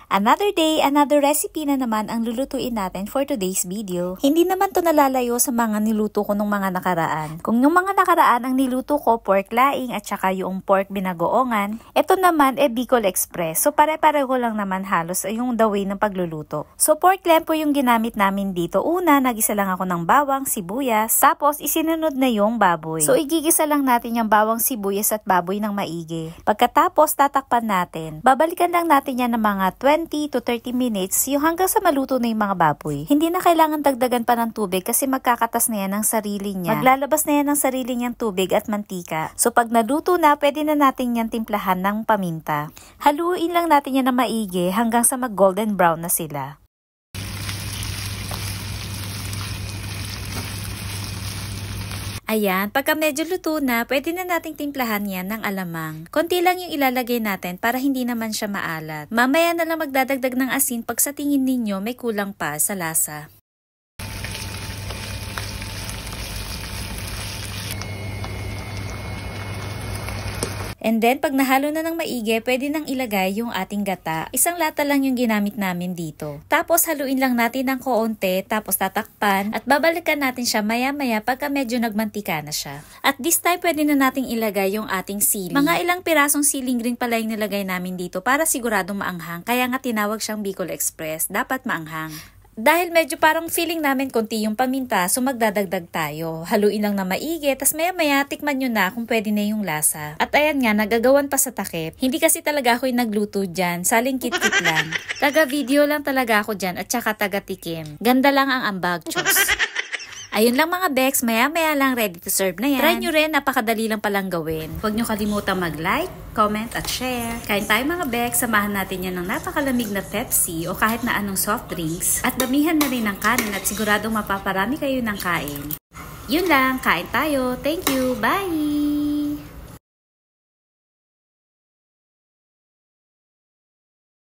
Another day, another recipe na naman ang lulutuin natin for today's video. Hindi naman to nalalayo sa mga niluto ko nung mga nakaraan. Kung nung mga nakaraan ang niluto ko pork laing at saka yung pork binagoongan, ito naman Bicol Express. So pare-pareho lang naman halos yung the way ng pagluluto. So pork lempo yung ginamit namin dito. Una, nagisa lang ako ng bawang, sibuyas, tapos isinunod na yung baboy. So igigisa lang natin yung bawang, sibuyas at baboy ng maigi. Pagkatapos tatakpan natin. Babalikan lang natin yan ng mga 20 to 30 minutes yung hanggang sa maluto na yung mga baboy. Hindi na kailangan dagdagan pa ng tubig kasi magkakatas na yan ng sarili niya. Maglalabas na yan ng sarili niyang tubig at mantika. So pag naluto na, pwede na natin yan timplahan ng paminta. Haluin lang natin yan na maigi hanggang sa mag golden brown na sila. Ayan, pagka medyo luto na, pwede na nating timplahan yan ng alamang. Konti lang yung ilalagay natin para hindi naman siya maalat. Mamaya na lang magdadagdag ng asin pag sa tingin ninyo may kulang pa sa lasa. And then, pag nahalo na ng maigi, pwede nang ilagay yung ating gata. Isang lata lang yung ginamit namin dito. Tapos, haluin lang natin ng koonte, tapos tatakpan, at babalikan natin siya maya-maya pagka medyo nagmantika na siya. At this time, pwede na nating ilagay yung ating sili. Mga ilang pirasong siling green pala yung nilagay namin dito para siguradong maanghang. Kaya nga tinawag siyang Bicol Express. Dapat maanghang. Dahil medyo parang feeling namin konti yung paminta, so magdadagdag tayo. Haluin lang na maigi, tas maya-maya tikman nyo na kung pwede na yung lasa. At ayan nga, nagagawan pa sa takip. Hindi kasi talaga ako yung nagluto dyan, saling kit-kit lang. Taga-video lang talaga ako dyan at saka taga-tikim. Ganda lang ang ambag, chos. Ayun lang mga Bex, maya-maya lang ready to serve na yan. Try nyo rin, napakadali lang palang gawin. Huwag nyo kalimutang mag-like, comment at share. Kain tayo mga Bex, samahan natin yan ng napakalamig na Pepsi o kahit na anong soft drinks. At damihan na rin ng kanin at siguradong mapaparami kayo ng kain. Yun lang, kain tayo. Thank you, bye!